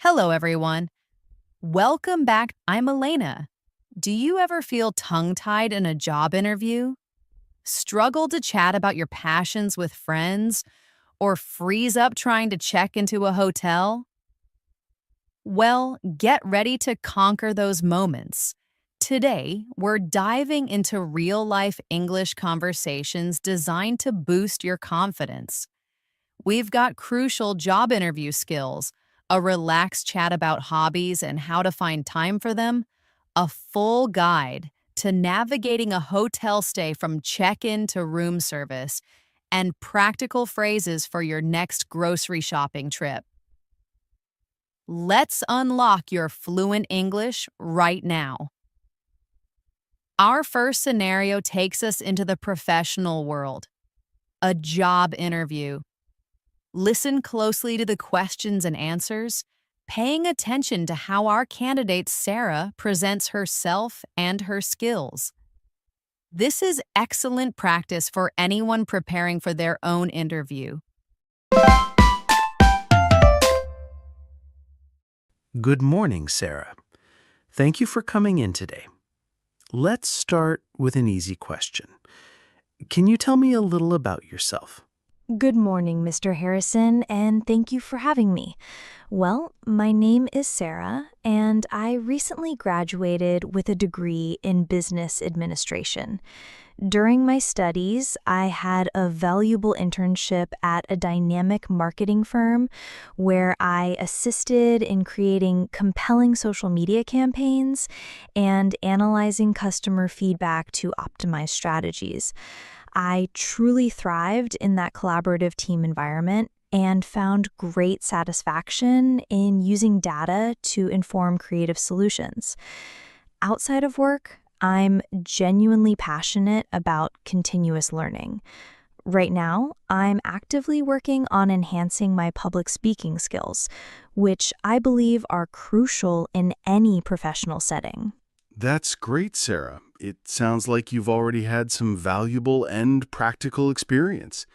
Hello, everyone. Welcome back. I'm Elena. Do you ever feel tongue-tied in a job interview? Struggle to chat about your passions with friends? Or freeze up trying to check into a hotel? Well, get ready to conquer those moments. Today, we're diving into real-life English conversations designed to boost your confidence. We've got crucial job interview skills, a relaxed chat about hobbies and how to find time for them, a full guide to navigating a hotel stay from check-in to room service, and practical phrases for your next grocery shopping trip. Let's unlock your fluent English right now. Our first scenario takes us into the professional world, a job interview. Listen closely to the questions and answers, paying attention to how our candidate Sarah presents herself and her skills. This is excellent practice for anyone preparing for their own interview. Good morning, Sarah. Thank you for coming in today. Let's start with an easy question. Can you tell me a little about yourself? Good morning, Mr. Harrison, and thank you for having me. Well, my name is Sarah, and I recently graduated with a degree in business administration. During my studies, I had a valuable internship at a dynamic marketing firm where I assisted in creating compelling social media campaigns and analyzing customer feedback to optimize strategies. I truly thrived in that collaborative team environment and found great satisfaction in using data to inform creative solutions. Outside of work, I'm genuinely passionate about continuous learning. Right now, I'm actively working on enhancing my public speaking skills, which I believe are crucial in any professional setting. That's great, Sarah. It sounds like you've already had some valuable and practical experience.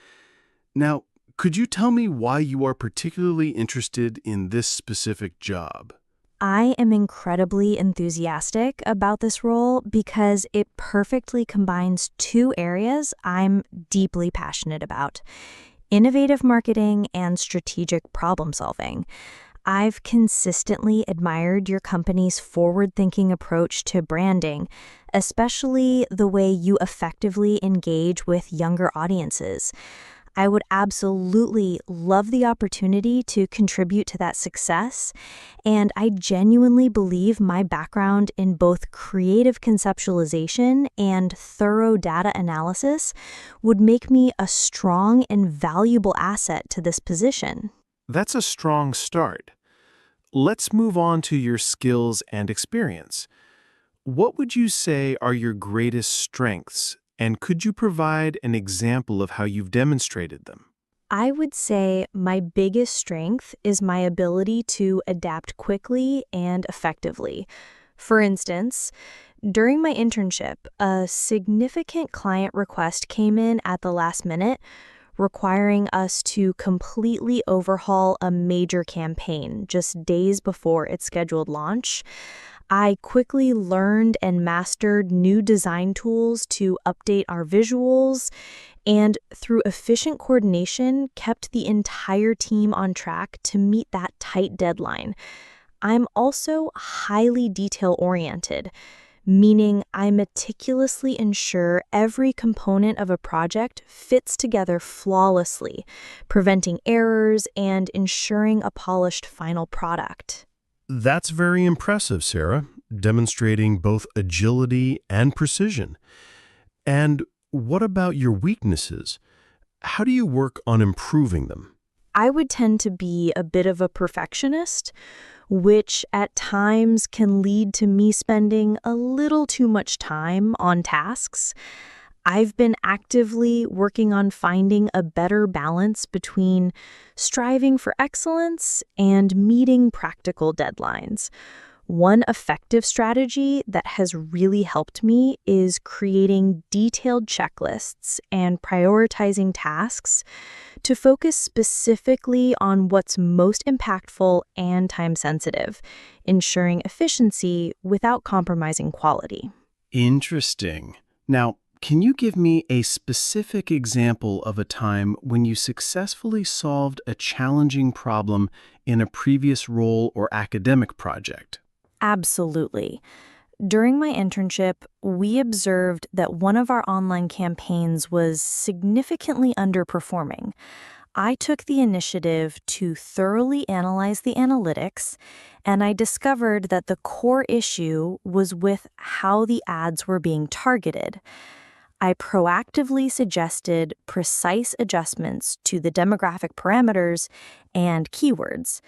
Now, could you tell me why you are particularly interested in this specific job? I am incredibly enthusiastic about this role because it perfectly combines two areas I'm deeply passionate about: innovative marketing and strategic problem solving. I've consistently admired your company's forward-thinking approach to branding, especially the way you effectively engage with younger audiences. I would absolutely love the opportunity to contribute to that success, and I genuinely believe my background in both creative conceptualization and thorough data analysis would make me a strong and valuable asset to this position. That's a strong start. Let's move on to your skills and experience. What would you say are your greatest strengths, and could you provide an example of how you've demonstrated them? I would say my biggest strength is my ability to adapt quickly and effectively. For instance, during my internship, a significant client request came in at the last minute, requiring us to completely overhaul a major campaign just days before its scheduled launch. I quickly learned and mastered new design tools to update our visuals, and through efficient coordination, kept the entire team on track to meet that tight deadline. I'm also highly detail-oriented, meaning I meticulously ensure every component of a project fits together flawlessly, preventing errors and ensuring a polished final product. That's very impressive, Sarah, demonstrating both agility and precision. And what about your weaknesses? How do you work on improving them? I would tend to be a bit of a perfectionist, which at times can lead to me spending a little too much time on tasks. I've been actively working on finding a better balance between striving for excellence and meeting practical deadlines. One effective strategy that has really helped me is creating detailed checklists and prioritizing tasks to focus specifically on what's most impactful and time-sensitive, ensuring efficiency without compromising quality. Interesting. Now, can you give me a specific example of a time when you successfully solved a challenging problem in a previous role or academic project? Absolutely. During my internship, we observed that one of our online campaigns was significantly underperforming. I took the initiative to thoroughly analyze the analytics, and I discovered that the core issue was with how the ads were being targeted. I proactively suggested precise adjustments to the demographic parameters and keywords.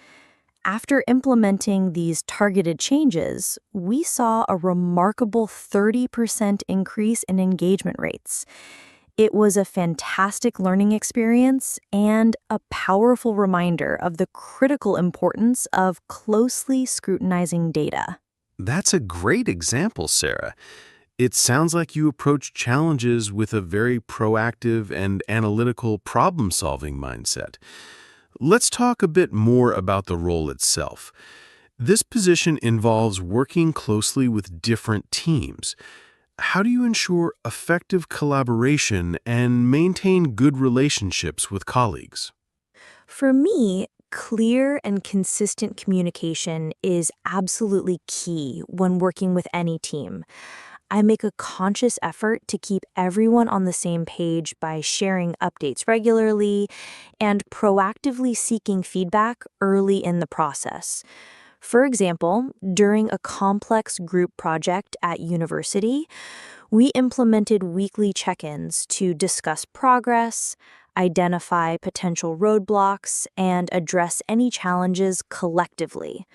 After implementing these targeted changes, we saw a remarkable 30% increase in engagement rates. It was a fantastic learning experience and a powerful reminder of the critical importance of closely scrutinizing data. That's a great example, Sarah. It sounds like you approach challenges with a very proactive and analytical problem-solving mindset. Let's talk a bit more about the role itself. This position involves working closely with different teams. How do you ensure effective collaboration and maintain good relationships with colleagues? For me, clear and consistent communication is absolutely key when working with any team. I make a conscious effort to keep everyone on the same page by sharing updates regularly and proactively seeking feedback early in the process. For example, during a complex group project at university, we implemented weekly check-ins to discuss progress, identify potential roadblocks, and address any challenges collectively.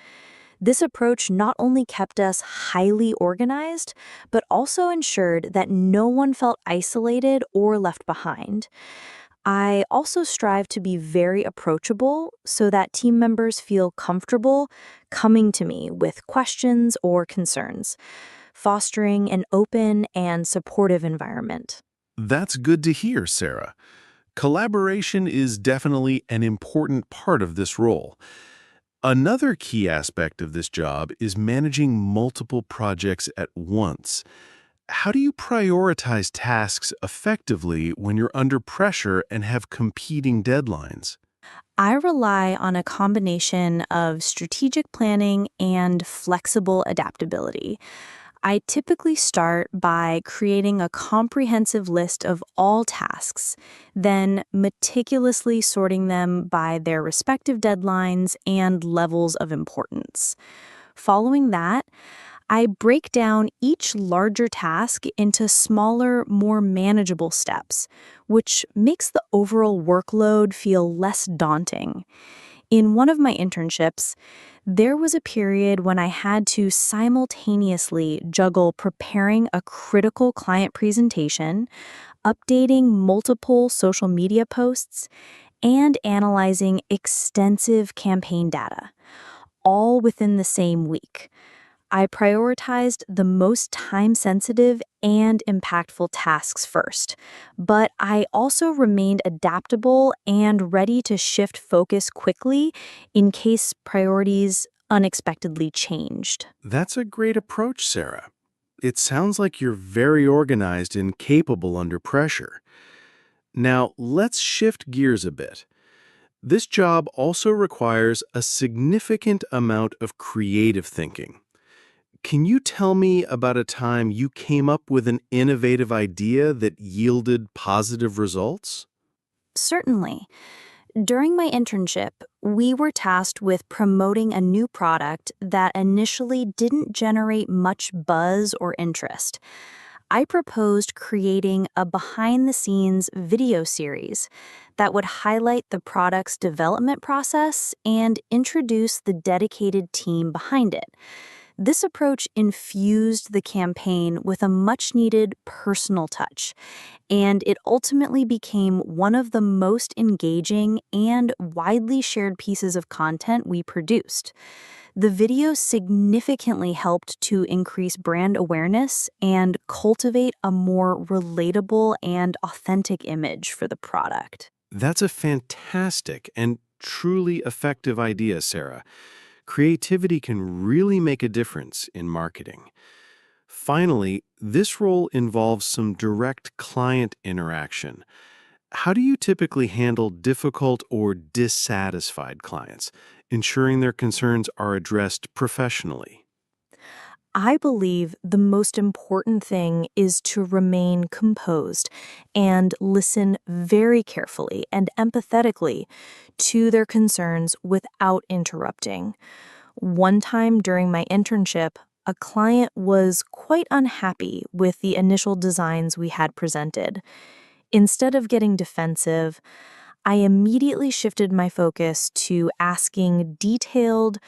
This approach not only kept us highly organized, but also ensured that no one felt isolated or left behind. I also strive to be very approachable so that team members feel comfortable coming to me with questions or concerns, fostering an open and supportive environment. That's good to hear, Sarah. Collaboration is definitely an important part of this role. Another key aspect of this job is managing multiple projects at once. How do you prioritize tasks effectively when you're under pressure and have competing deadlines? I rely on a combination of strategic planning and flexible adaptability. I typically start by creating a comprehensive list of all tasks, then meticulously sorting them by their respective deadlines and levels of importance. Following that, I break down each larger task into smaller, more manageable steps, which makes the overall workload feel less daunting. In one of my internships, there was a period when I had to simultaneously juggle preparing a critical client presentation, updating multiple social media posts, and analyzing extensive campaign data, all within the same week. I prioritized the most time-sensitive and impactful tasks first, but I also remained adaptable and ready to shift focus quickly in case priorities unexpectedly changed. That's a great approach, Sarah. It sounds like you're very organized and capable under pressure. Now, let's shift gears a bit. This job also requires a significant amount of creative thinking. Can you tell me about a time you came up with an innovative idea that yielded positive results? Certainly. During my internship, we were tasked with promoting a new product that initially didn't generate much buzz or interest. I proposed creating a behind-the-scenes video series that would highlight the product's development process and introduce the dedicated team behind it. This approach infused the campaign with a much-needed personal touch, and it ultimately became one of the most engaging and widely shared pieces of content we produced. The video significantly helped to increase brand awareness and cultivate a more relatable and authentic image for the product. That's a fantastic and truly effective idea, Sarah. Creativity can really make a difference in marketing. Finally, this role involves some direct client interaction. How do you typically handle difficult or dissatisfied clients, ensuring their concerns are addressed professionally? I believe the most important thing is to remain composed and listen very carefully and empathetically to their concerns without interrupting. One time during my internship, a client was quite unhappy with the initial designs we had presented. Instead of getting defensive, I immediately shifted my focus to asking detailed,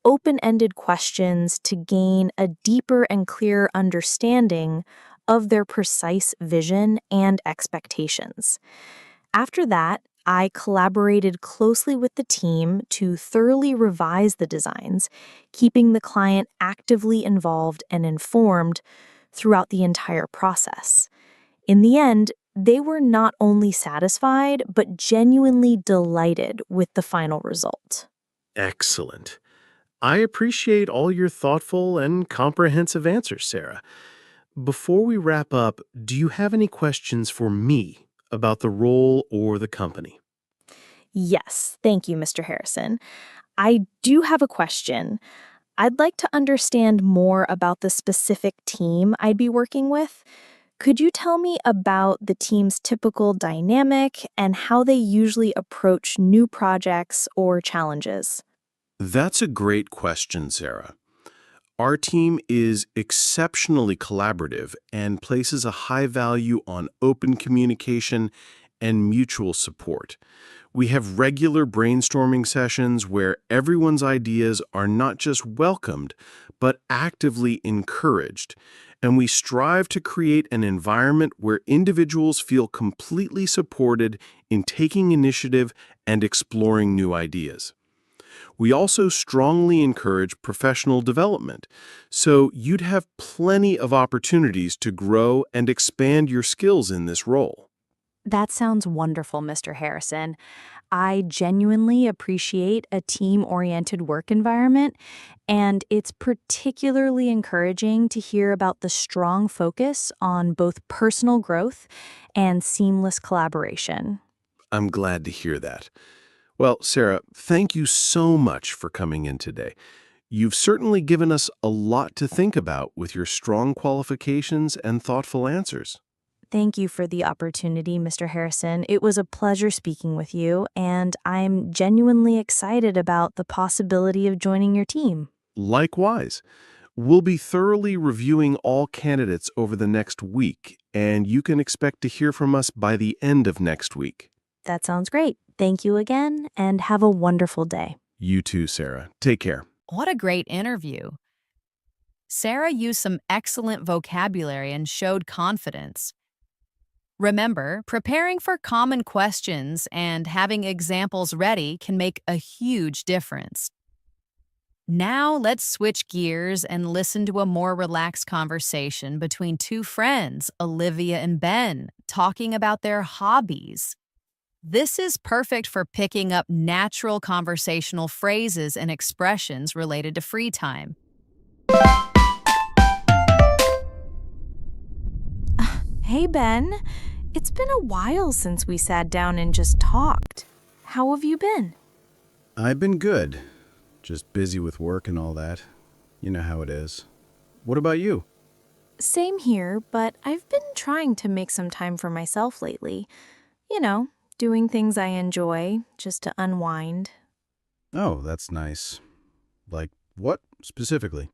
open-ended questions to gain a deeper and clearer understanding of their precise vision and expectations. After that, I collaborated closely with the team to thoroughly revise the designs, keeping the client actively involved and informed throughout the entire process. In the end, they were not only satisfied, but genuinely delighted with the final result. Excellent. I appreciate all your thoughtful and comprehensive answers, Sarah. Before we wrap up, do you have any questions for me about the role or the company? Yes, thank you, Mr. Harrison. I do have a question. I'd like to understand more about the specific team I'd be working with. Could you tell me about the team's typical dynamic and how they usually approach new projects or challenges? That's a great question, Sarah. Our team is exceptionally collaborative and places a high value on open communication and mutual support. We have regular brainstorming sessions where everyone's ideas are not just welcomed, but actively encouraged. And we strive to create an environment where individuals feel completely supported in taking initiative and exploring new ideas. We also strongly encourage professional development, so you'd have plenty of opportunities to grow and expand your skills in this role. That sounds wonderful, Mr. Harrison. I genuinely appreciate a team-oriented work environment, and it's particularly encouraging to hear about the strong focus on both personal growth and seamless collaboration. I'm glad to hear that. Well, Sarah, thank you so much for coming in today. You've certainly given us a lot to think about with your strong qualifications and thoughtful answers. Thank you for the opportunity, Mr. Harrison. It was a pleasure speaking with you, and I'm genuinely excited about the possibility of joining your team. Likewise, we'll be thoroughly reviewing all candidates over the next week, and you can expect to hear from us by the end of next week. That sounds great. Thank you again, and have a wonderful day. You too, Sarah. Take care. What a great interview. Sarah used some excellent vocabulary and showed confidence. Remember, preparing for common questions and having examples ready can make a huge difference. Now let's switch gears and listen to a more relaxed conversation between two friends, Olivia and Ben, talking about their hobbies. This is perfect for picking up natural conversational phrases and expressions related to free time. Hey, Ben. It's been a while since we sat down and just talked. How have you been? I've been good. Just busy with work and all that. You know how it is. What about you? Same here, but I've been trying to make some time for myself lately. You know, doing things I enjoy just to unwind. Oh, that's nice. Like what specifically?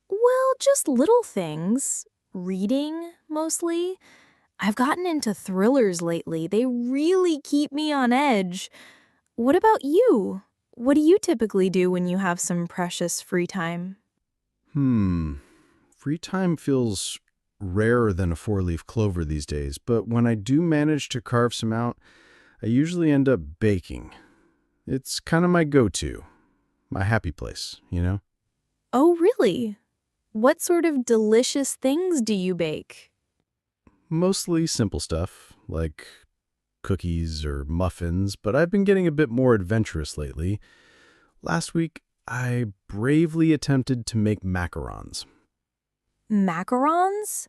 Well, just little things. Reading, mostly. I've gotten into thrillers lately. They really keep me on edge. What about you? What do you typically do when you have some precious free time? Free time feels rarer than a four-leaf clover these days, but when I do manage to carve some out, I usually end up baking. It's kind of my go-to, my happy place, you know? Oh, really? What sort of delicious things do you bake? Mostly simple stuff, like cookies or muffins, but I've been getting a bit more adventurous lately. Last week, I bravely attempted to make macarons. Macarons?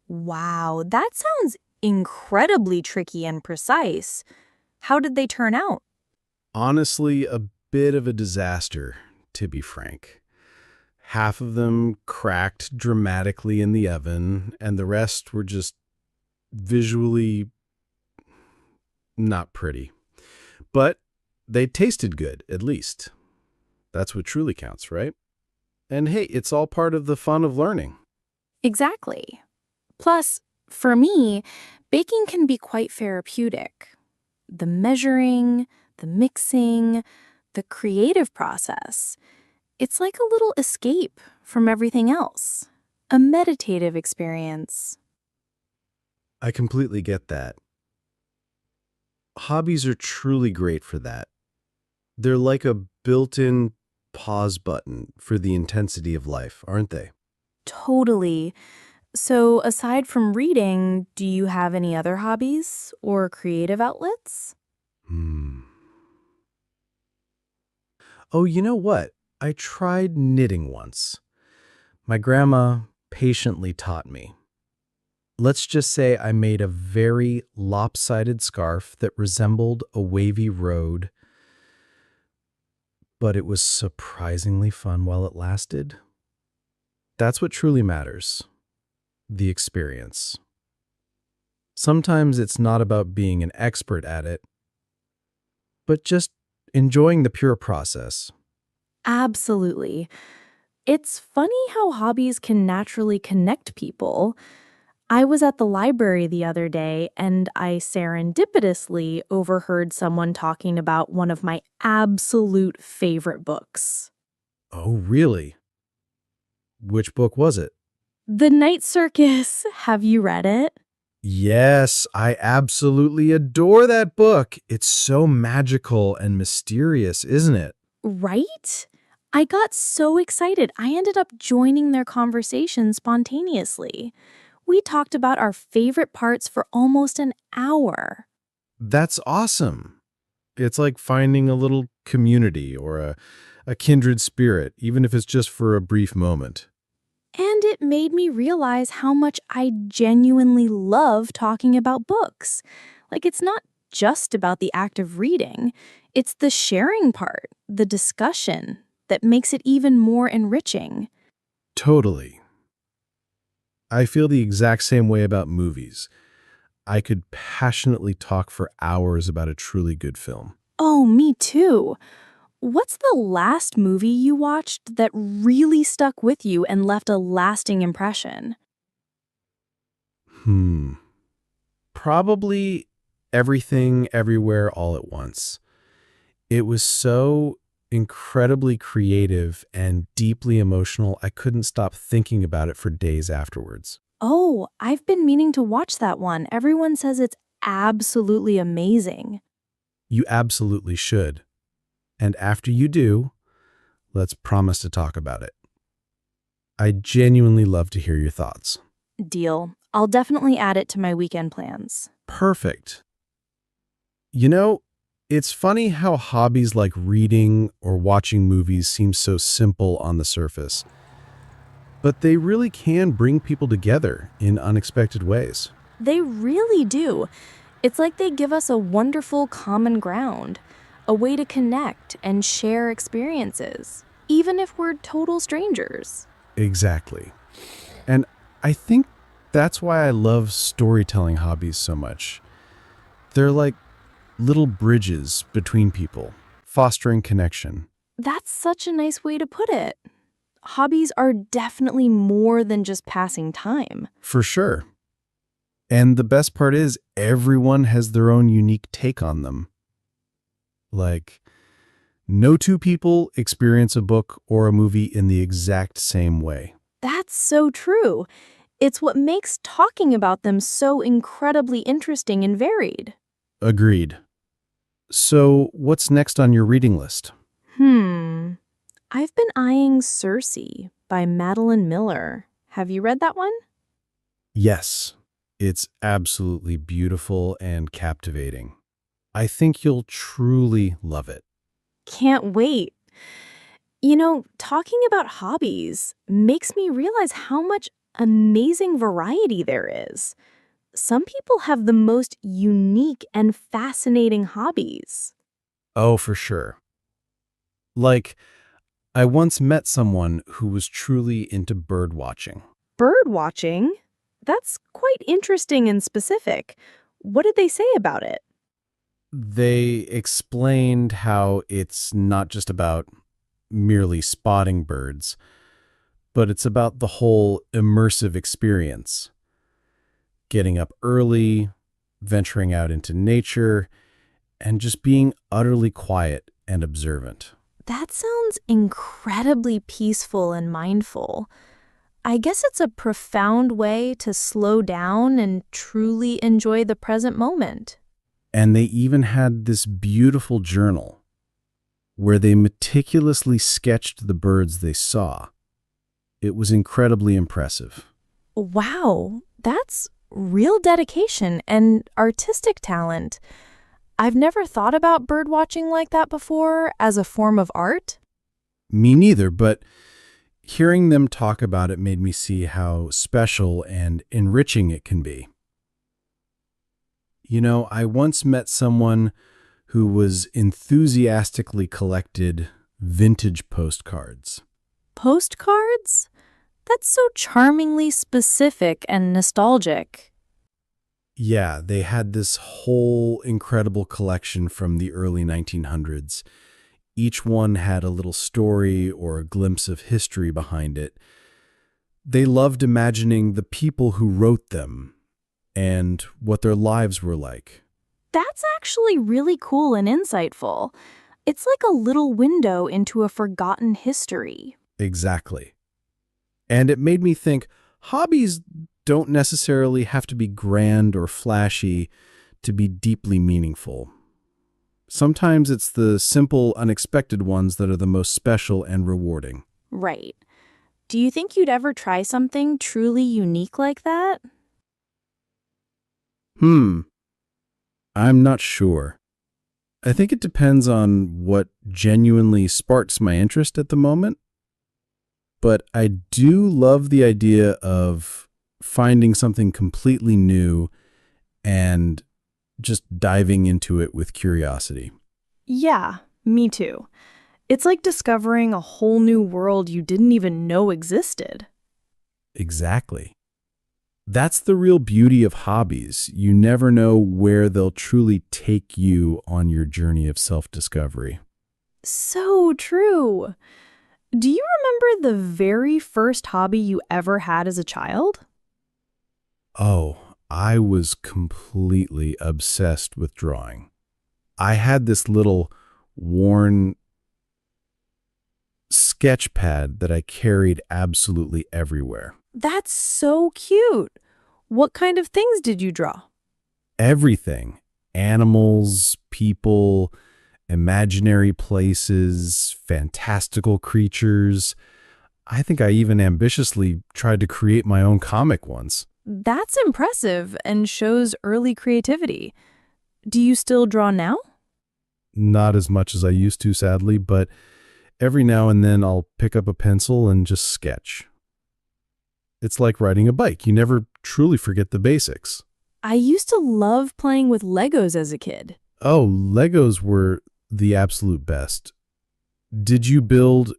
Wow, that sounds incredibly tricky and precise. How did they turn out? Honestly, a bit of a disaster, to be frank. Half of them cracked dramatically in the oven, and the rest were just visually not pretty. But they tasted good, at least. That's what truly counts, right? And hey, it's all part of the fun of learning. Exactly. Plus, for me, baking can be quite therapeutic. The measuring, the mixing, the creative process. It's like a little escape from everything else. A meditative experience. I completely get that. Hobbies are truly great for that. They're like a built-in pause button for the intensity of life, aren't they? Totally. So, aside from reading, do you have any other hobbies or creative outlets? Hmm. Oh, you know what? I tried knitting once. My grandma patiently taught me. Let's just say I made a very lopsided scarf that resembled a wavy road, but it was surprisingly fun while it lasted. That's what truly matters, the experience. Sometimes it's not about being an expert at it, but just enjoying the pure process. Absolutely. It's funny how hobbies can naturally connect people. I was at the library the other day and I serendipitously overheard someone talking about one of my absolute favorite books. Oh, really? Which book was it? The Night Circus. Have you read it? Yes, I absolutely adore that book. It's so magical and mysterious, isn't it? Right? I got so excited, I ended up joining their conversation spontaneously. We talked about our favorite parts for almost an hour. That's awesome. It's like finding a little community or a kindred spirit, even if it's just for a brief moment. And it made me realize how much I genuinely love talking about books. Like, it's not just about the act of reading, it's the sharing part, the discussion, that makes it even more enriching. Totally. I feel the exact same way about movies. I could passionately talk for hours about a truly good film. Oh, me too. What's the last movie you watched that really stuck with you and left a lasting impression? Probably Everything, Everywhere, All at Once. It was so incredibly creative and deeply emotional, I couldn't stop thinking about it for days afterwards. Oh, I've been meaning to watch that one. Everyone says it's absolutely amazing. You absolutely should. And after you do, let's promise to talk about it. I genuinely love to hear your thoughts. Deal. I'll definitely add it to my weekend plans. Perfect. You know, it's funny how hobbies like reading or watching movies seem so simple on the surface, but they really can bring people together in unexpected ways. They really do. It's like they give us a wonderful common ground, a way to connect and share experiences, even if we're total strangers. Exactly. And I think that's why I love storytelling hobbies so much. They're like little bridges between people, fostering connection. That's such a nice way to put it. Hobbies are definitely more than just passing time. For sure. And the best part is everyone has their own unique take on them. Like, No two people experience a book or a movie in the exact same way. That's so true. It's what makes talking about them so incredibly interesting and varied. Agreed. So, what's next on your reading list? I've been eyeing Circe by Madeline Miller. Have you read that one? Yes, it's absolutely beautiful and captivating. I think you'll truly love it. Can't wait. Talking about hobbies makes me realize how much amazing variety there is. Some people have the most unique and fascinating hobbies. Oh, for sure. Like, I once met someone who was truly into bird watching. Bird watching? That's quite interesting and specific. What did they say about it? They explained how it's not just about merely spotting birds, but it's about the whole immersive experience. Getting up early, venturing out into nature, and just being utterly quiet and observant. That sounds incredibly peaceful and mindful. I guess it's a profound way to slow down and truly enjoy the present moment. And they even had this beautiful journal where they meticulously sketched the birds they saw. It was incredibly impressive. Wow, that's real dedication and artistic talent. I've never thought about bird watching like that before as a form of art. Me neither, but hearing them talk about it made me see how special and enriching it can be. I once met someone who was enthusiastically collected vintage postcards. Postcards? That's so charmingly specific and nostalgic. Yeah, they had this whole incredible collection from the early 1900s. Each one had a little story or a glimpse of history behind it. They loved imagining the people who wrote them and what their lives were like. That's actually really cool and insightful. It's like a little window into a forgotten history. Exactly. And it made me think hobbies don't necessarily have to be grand or flashy to be deeply meaningful. Sometimes it's the simple, unexpected ones that are the most special and rewarding. Right. Do you think you'd ever try something truly unique like that? I'm not sure. I think it depends on what genuinely sparks my interest at the moment. But I do love the idea of finding something completely new and just diving into it with curiosity. Yeah, me too. It's like discovering a whole new world you didn't even know existed. Exactly. That's the real beauty of hobbies. You never know where they'll truly take you on your journey of self-discovery. So true. Do you remember the very first hobby you ever had as a child? Oh, I was completely obsessed with drawing. I had this little worn sketch pad that I carried absolutely everywhere. That's so cute. What kind of things did you draw? Everything. Animals, people, imaginary places, fantastical creatures. I think I even ambitiously tried to create my own comic once. That's impressive and shows early creativity. Do you still draw now? Not as much as I used to, sadly, but every now and then I'll pick up a pencil and just sketch. It's like riding a bike. You never truly forget the basics. I used to love playing with Legos as a kid. Oh, Legos were the absolute best. Did you build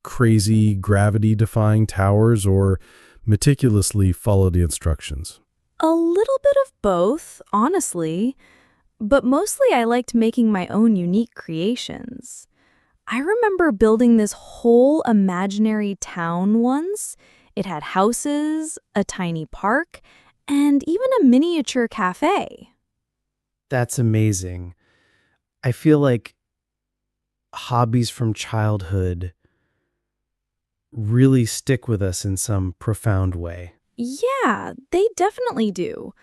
crazy gravity-defying towers or meticulously follow the instructions? A little bit of both, honestly. But mostly I liked making my own unique creations. I remember building this whole imaginary town once. It had houses, a tiny park, and even a miniature cafe. That's amazing. I feel like hobbies from childhood really stick with us in some profound way. Yeah, they definitely do.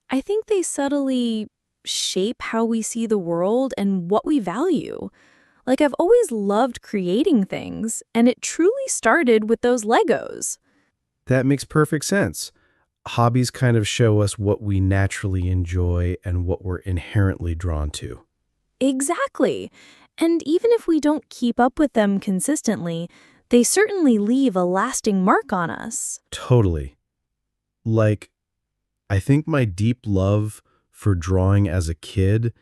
I think they subtly shape how we see the world and what we value. Like, I've always loved creating things, and it truly started with those Legos. That makes perfect sense. Hobbies kind of show us what we naturally enjoy and what we're inherently drawn to. Exactly. And even if we don't keep up with them consistently, they certainly leave a lasting mark on us. Totally. Like, I think my deep love for drawing as a kid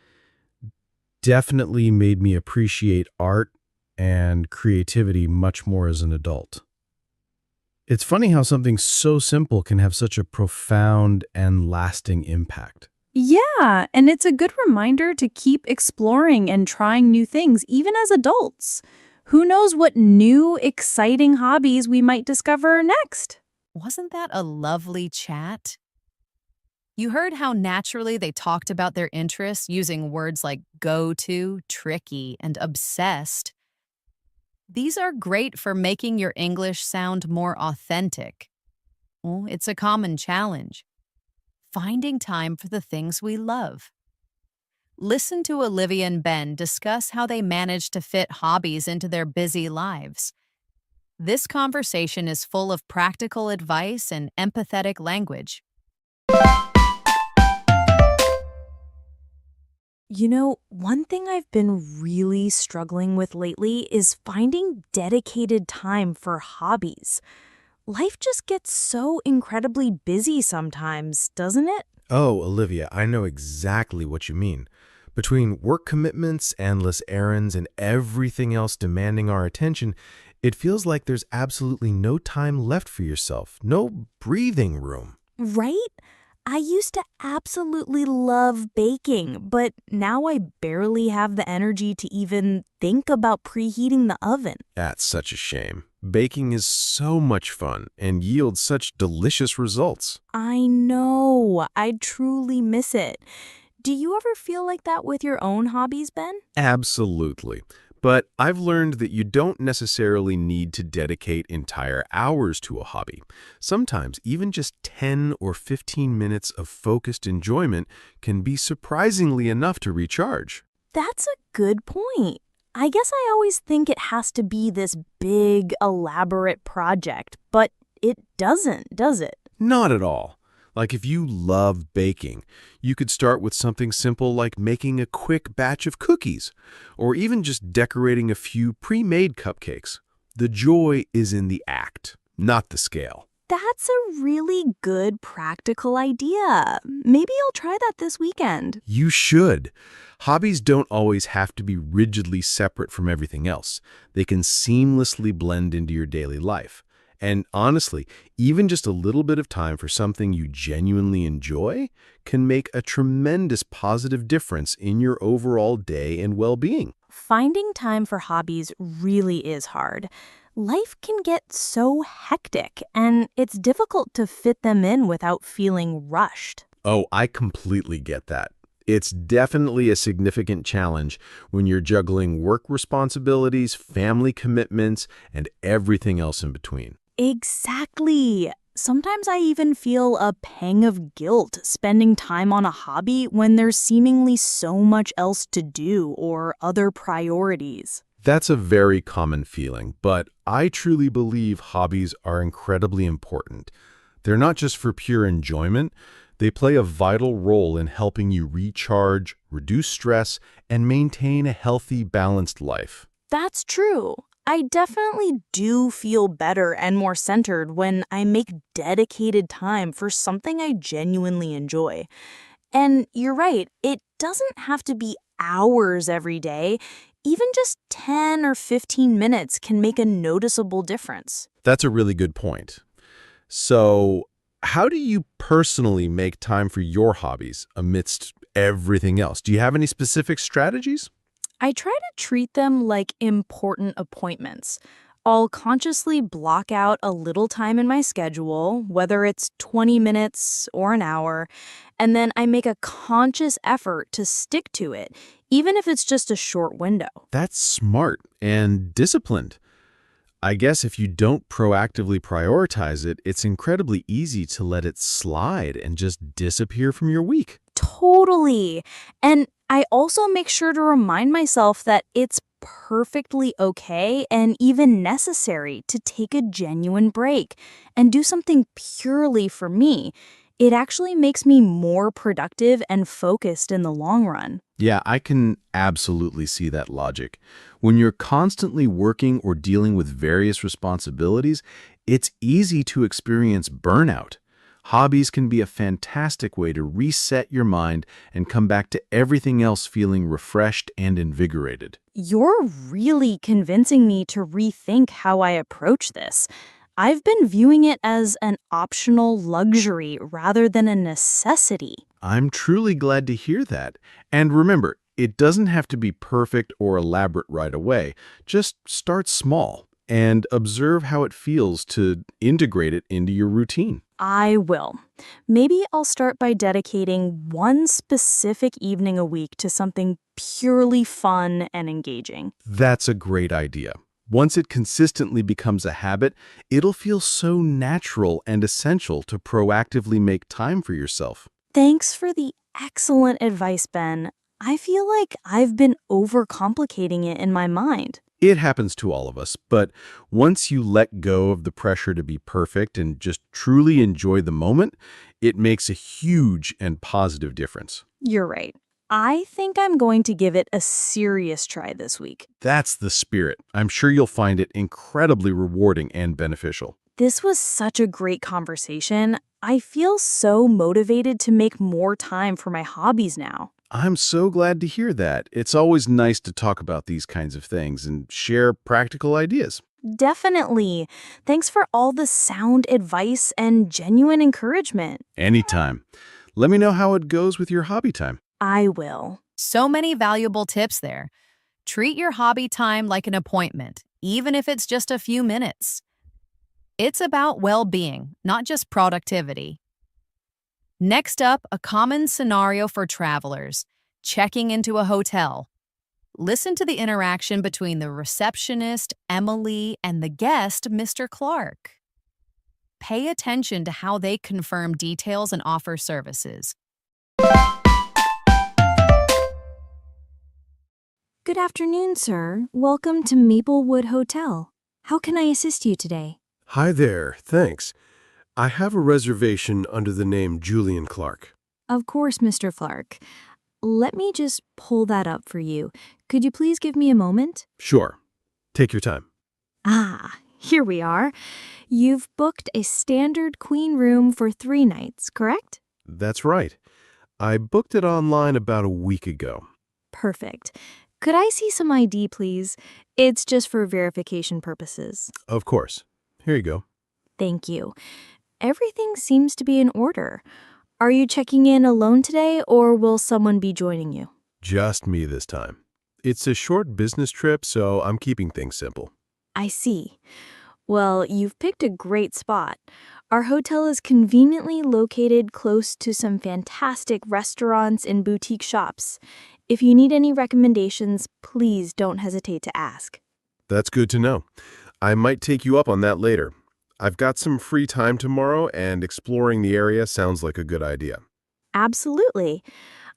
definitely made me appreciate art and creativity much more as an adult. It's funny how something so simple can have such a profound and lasting impact. Yeah, and it's a good reminder to keep exploring and trying new things, even as adults. Who knows what new, exciting hobbies we might discover next? Wasn't that a lovely chat? You heard how naturally they talked about their interests using words like go-to, tricky, and obsessed. These are great for making your English sound more authentic. Well, it's a common challenge. Finding time for the things we love. Listen to Olivia and Ben discuss how they manage to fit hobbies into their busy lives. This conversation is full of practical advice and empathetic language. You know, one thing I've been really struggling with lately is finding dedicated time for hobbies. Life just gets so incredibly busy sometimes, doesn't it? Oh, Olivia, I know exactly what you mean. Between work commitments, endless errands, and everything else demanding our attention, it feels like there's absolutely no time left for yourself, no breathing room. Right? I used to absolutely love baking, but now I barely have the energy to even think about preheating the oven. That's such a shame. Baking is so much fun and yields such delicious results. I know. I truly miss it. Do you ever feel like that with your own hobbies, Ben? Absolutely. But I've learned that you don't necessarily need to dedicate entire hours to a hobby. Sometimes even just 10 or 15 minutes of focused enjoyment can be surprisingly enough to recharge. That's a good point. I guess I always think it has to be this big, elaborate project, but it doesn't, does it? Not at all. Like if you love baking, you could start with something simple like making a quick batch of cookies, or even just decorating a few pre-made cupcakes. The joy is in the act, not the scale. That's a really good practical idea. Maybe I'll try that this weekend. You should. Hobbies don't always have to be rigidly separate from everything else. They can seamlessly blend into your daily life. And honestly, even just a little bit of time for something you genuinely enjoy can make a tremendous positive difference in your overall day and well-being. Finding time for hobbies really is hard. Life can get so hectic, and it's difficult to fit them in without feeling rushed. Oh, I completely get that. It's definitely a significant challenge when you're juggling work responsibilities, family commitments, and everything else in between. Exactly. Sometimes I even feel a pang of guilt spending time on a hobby when there's seemingly so much else to do or other priorities. That's a very common feeling, but I truly believe hobbies are incredibly important. They're not just for pure enjoyment. They play a vital role in helping you recharge, reduce stress, and maintain a healthy, balanced life. That's true. I definitely do feel better and more centered when I make dedicated time for something I genuinely enjoy. And you're right, it doesn't have to be hours every day. Even just 10 or 15 minutes can make a noticeable difference. That's a really good point. So, how do you personally make time for your hobbies amidst everything else? Do you have any specific strategies? I try to treat them like important appointments. I'll consciously block out a little time in my schedule, whether it's 20 minutes or an hour, and then I make a conscious effort to stick to it, even if it's just a short window. That's smart and disciplined. I guess if you don't proactively prioritize it, it's incredibly easy to let it slide and just disappear from your week. Totally. And I also make sure to remind myself that it's perfectly okay and even necessary to take a genuine break and do something purely for me. It actually makes me more productive and focused in the long run. Yeah, I can absolutely see that logic. When you're constantly working or dealing with various responsibilities, it's easy to experience burnout. Hobbies can be a fantastic way to reset your mind and come back to everything else feeling refreshed and invigorated. You're really convincing me to rethink how I approach this. I've been viewing it as an optional luxury rather than a necessity. I'm truly glad to hear that. And remember, it doesn't have to be perfect or elaborate right away. Just start small and observe how it feels to integrate it into your routine. I will. Maybe I'll start by dedicating one specific evening a week to something purely fun and engaging. That's a great idea. Once it consistently becomes a habit, it'll feel so natural and essential to proactively make time for yourself. Thanks for the excellent advice, Ben. I feel like I've been overcomplicating it in my mind. It happens to all of us, but once you let go of the pressure to be perfect and just truly enjoy the moment, it makes a huge and positive difference. You're right. I think I'm going to give it a serious try this week. That's the spirit. I'm sure you'll find it incredibly rewarding and beneficial. This was such a great conversation. I feel so motivated to make more time for my hobbies now. I'm so glad to hear that. It's always nice to talk about these kinds of things and share practical ideas. Definitely. Thanks for all the sound advice and genuine encouragement. Anytime. Let me know how it goes with your hobby time. I will. So many valuable tips there. Treat your hobby time like an appointment, even if it's just a few minutes. It's about well-being, not just productivity. Next up, a common scenario for travelers, checking into a hotel. Listen to the interaction between the receptionist, Emily, and the guest, Mr. Clark. Pay attention to how they confirm details and offer services. Good afternoon, sir. Welcome to Maplewood Hotel. How can I assist you today? Hi there, thanks. I have a reservation under the name Julian Clark. Of course, Mr. Clark. Let me just pull that up for you. Could you please give me a moment? Sure. Take your time. Ah, here we are. You've booked a standard queen room for 3 nights, correct? That's right. I booked it online about a week ago. Perfect. Could I see some ID, please? It's just for verification purposes. Of course. Here you go. Thank you. Everything seems to be in order. Are you checking in alone today, or will someone be joining you? Just me this time. It's a short business trip, so I'm keeping things simple. I see. Well, you've picked a great spot. Our hotel is conveniently located close to some fantastic restaurants and boutique shops. If you need any recommendations, please don't hesitate to ask. That's good to know. I might take you up on that later. I've got some free time tomorrow, and exploring the area sounds like a good idea. Absolutely.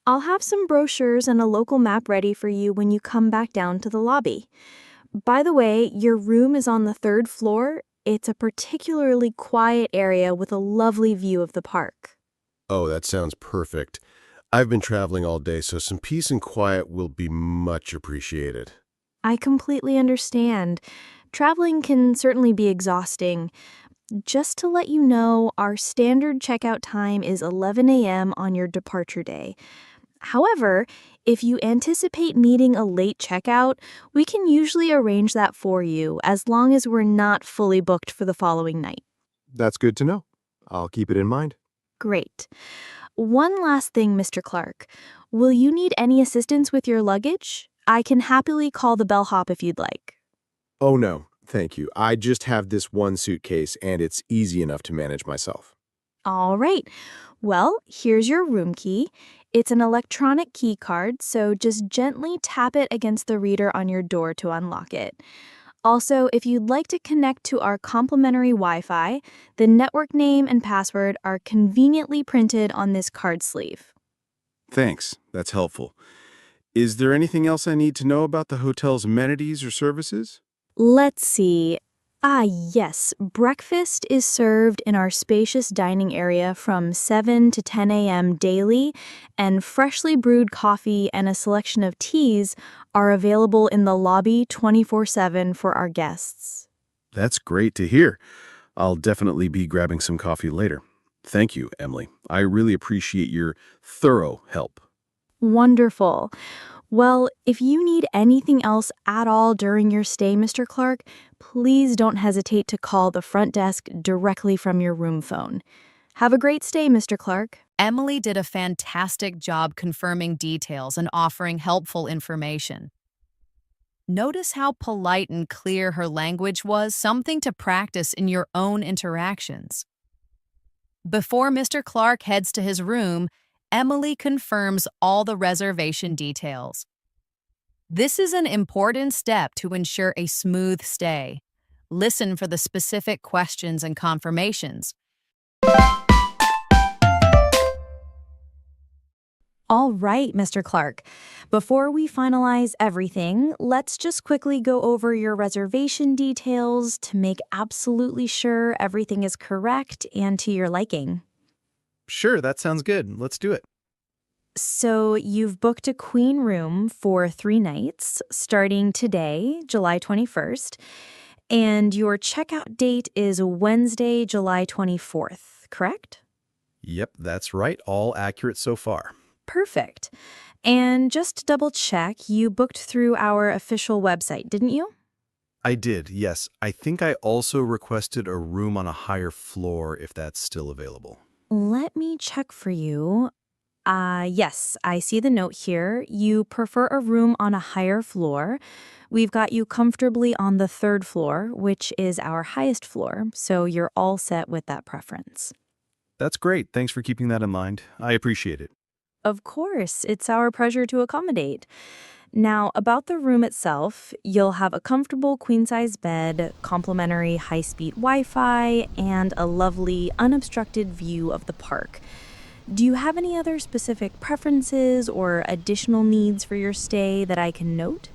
I'll have some brochures and a local map ready for you when you come back down to the lobby. By the way, your room is on the 3rd floor. It's a particularly quiet area with a lovely view of the park. Oh, that sounds perfect. I've been traveling all day, so some peace and quiet will be much appreciated. I completely understand. Traveling can certainly be exhausting. Just to let you know, our standard checkout time is 11 a.m. on your departure day. However, if you anticipate needing a late checkout, we can usually arrange that for you as long as we're not fully booked for the following night. That's good to know. I'll keep it in mind. Great. One last thing, Mr. Clark. Will you need any assistance with your luggage? I can happily call the bellhop if you'd like. Oh no, Thank you. I just have this one suitcase, and it's easy enough to manage myself. All right. Well, here's your room key. It's an electronic key card, so just gently tap it against the reader on your door to unlock it. Also, if you'd like to connect to our complimentary Wi-Fi, the network name and password are conveniently printed on this card sleeve. Thanks. That's helpful. Is there anything else I need to know about the hotel's amenities or services? Let's see. Yes, breakfast is served in our spacious dining area from 7 to 10 a.m. daily, and freshly brewed coffee and a selection of teas are available in the lobby 24/7 for our guests. That's great to hear. I'll definitely be grabbing some coffee later. Thank you, Emily. I really appreciate your thorough help. Wonderful. Well, if you need anything else at all during your stay, Mr. Clark, please don't hesitate to call the front desk directly from your room phone. Have a great stay, Mr. Clark. Emily did a fantastic job confirming details and offering helpful information. Notice how polite and clear her language was, something to practice in your own interactions. Before Mr. Clark heads to his room, Emily confirms all the reservation details. This is an important step to ensure a smooth stay. Listen for the specific questions and confirmations. All right, Mr. Clark. Before we finalize everything, let's just quickly go over your reservation details to make absolutely sure everything is correct and to your liking. Sure, that sounds good. Let's do it. So you've booked a queen room for 3 nights, starting today, July 21st, and your checkout date is Wednesday, July 24th, correct? Yep, that's right. All accurate so far. Perfect. And just to double check, you booked through our official website, didn't you? I did, yes. I think I also requested a room on a higher floor if that's still available. Let me check for you. Yes, I see the note here. You prefer a room on a higher floor. We've got you comfortably on the 3rd floor, which is our highest floor, so you're all set with that preference. That's great. Thanks for keeping that in mind. I appreciate it. Of course, it's our pleasure to accommodate. Now, about the room itself, you'll have a comfortable queen-size bed, complimentary high-speed Wi-Fi, and a lovely unobstructed view of the park. Do you have any other specific preferences or additional needs for your stay that I can note?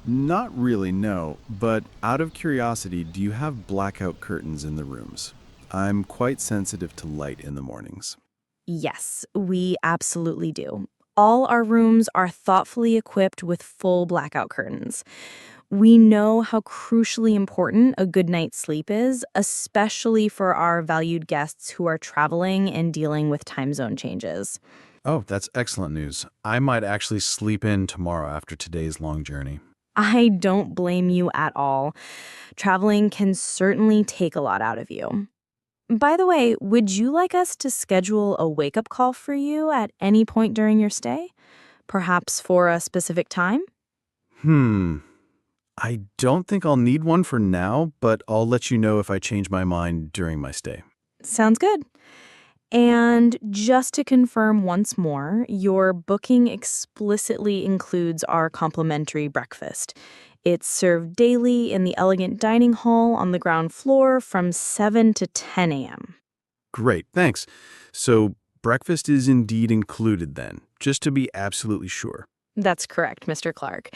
Not really, no. But out of curiosity, do you have blackout curtains in the rooms? I'm quite sensitive to light in the mornings. Yes, we absolutely do. All our rooms are thoughtfully equipped with full blackout curtains. We know how crucially important a good night's sleep is, especially for our valued guests who are traveling and dealing with time zone changes. Oh, that's excellent news. I might actually sleep in tomorrow after today's long journey. I don't blame you at all. Traveling can certainly take a lot out of you. By the way, would you like us to schedule a wake-up call for you at any point during your stay? Perhaps for a specific time? I don't think I'll need one for now, but I'll let you know if I change my mind during my stay. Sounds good. And just to confirm once more, your booking explicitly includes our complimentary breakfast. It's served daily in the elegant dining hall on the ground floor from 7 to 10 a.m. Great, thanks. So breakfast is indeed included then, just to be absolutely sure. That's correct, Mr. Clark.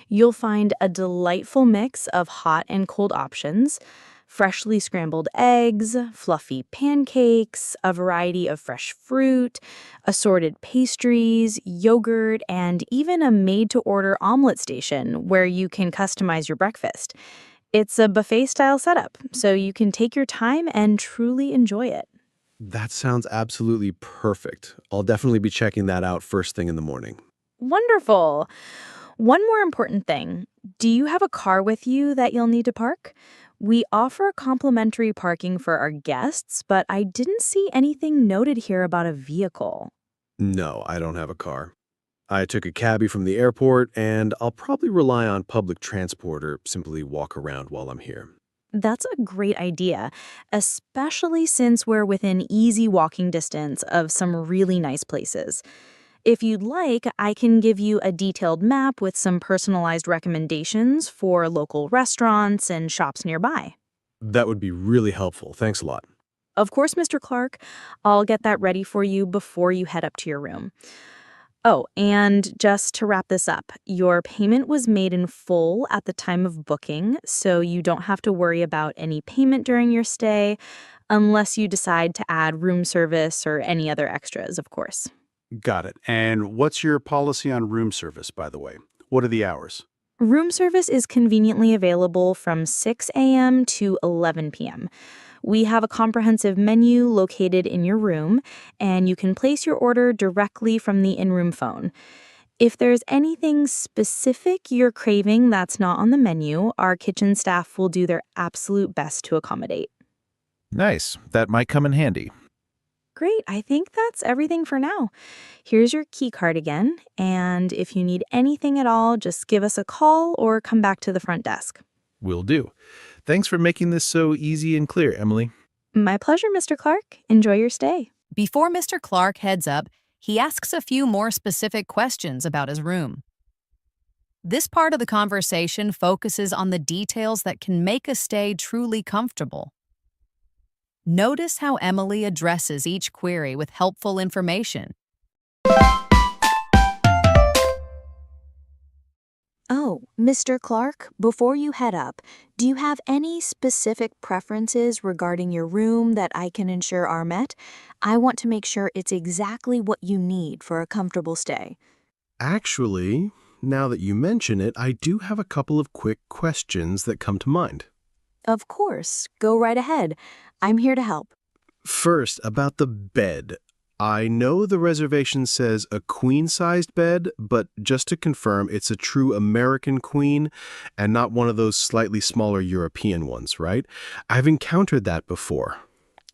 You'll find a delightful mix of hot and cold options, freshly scrambled eggs, fluffy pancakes, a variety of fresh fruit, assorted pastries, yogurt, and even a made-to-order omelet station where you can customize your breakfast. It's a buffet-style setup, so you can take your time and truly enjoy it. That sounds absolutely perfect. I'll definitely be checking that out first thing in the morning. Wonderful. One more important thing. Do you have a car with you that you'll need to park? We offer complimentary parking for our guests, but I didn't see anything noted here about a vehicle. No, I don't have a car. I took a cabbie from the airport, and I'll probably rely on public transport or simply walk around while I'm here. That's a great idea, especially since we're within easy walking distance of some really nice places. If you'd like, I can give you a detailed map with some personalized recommendations for local restaurants and shops nearby. That would be really helpful. Thanks a lot. Of course, Mr. Clark, I'll get that ready for you before you head up to your room. Oh, and just to wrap this up, your payment was made in full at the time of booking, so you don't have to worry about any payment during your stay, unless you decide to add room service or any other extras, of course. Got it. And what's your policy on room service, by the way? What are the hours? Room service is conveniently available from 6 a.m. to 11 p.m. We have a comprehensive menu located in your room, and you can place your order directly from the in-room phone. If there's anything specific you're craving that's not on the menu, our kitchen staff will do their absolute best to accommodate. Nice. That might come in handy. Great, I think that's everything for now. Here's your key card again, and if you need anything at all, just give us a call or come back to the front desk. Will do. Thanks for making this so easy and clear, Emily. My pleasure, Mr. Clark. Enjoy your stay. Before Mr. Clark heads up, he asks a few more specific questions about his room. This part of the conversation focuses on the details that can make a stay truly comfortable. Notice how Emily addresses each query with helpful information. Oh, Mr. Clark, before you head up, do you have any specific preferences regarding your room that I can ensure are met? I want to make sure it's exactly what you need for a comfortable stay. Actually, now that you mention it, I do have a couple of quick questions that come to mind. Of course, go right ahead. I'm here to help. First, about the bed. I know the reservation says a queen-sized bed, but just to confirm, it's a true American queen and not one of those slightly smaller European ones, right? I've encountered that before.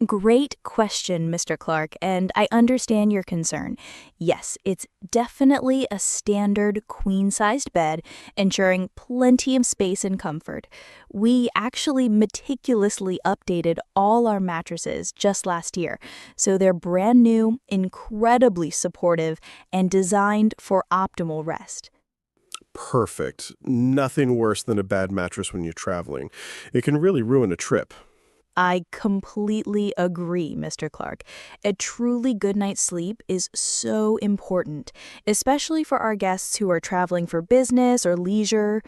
Great question, Mr. Clark, and I understand your concern. Yes, it's definitely a standard queen-sized bed, ensuring plenty of space and comfort. We actually meticulously updated all our mattresses just last year, so they're brand new, incredibly supportive, and designed for optimal rest. Perfect. Nothing worse than a bad mattress when you're traveling. It can really ruin a trip. I completely agree, Mr. Clark. A truly good night's sleep is so important, especially for our guests who are traveling for business or leisure.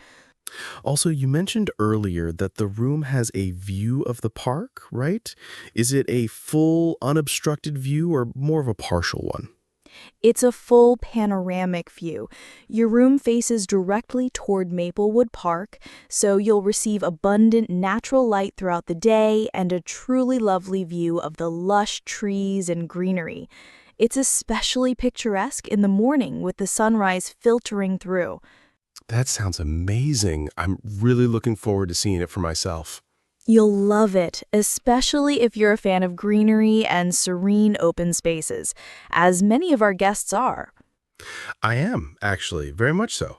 Also, you mentioned earlier that the room has a view of the park, right? Is it a full, unobstructed view or more of a partial one? It's a full panoramic view. Your room faces directly toward Maplewood Park, so you'll receive abundant natural light throughout the day and a truly lovely view of the lush trees and greenery. It's especially picturesque in the morning with the sunrise filtering through. That sounds amazing. I'm really looking forward to seeing it for myself. You'll love it, especially if you're a fan of greenery and serene open spaces, as many of our guests are. I am, actually, very much so.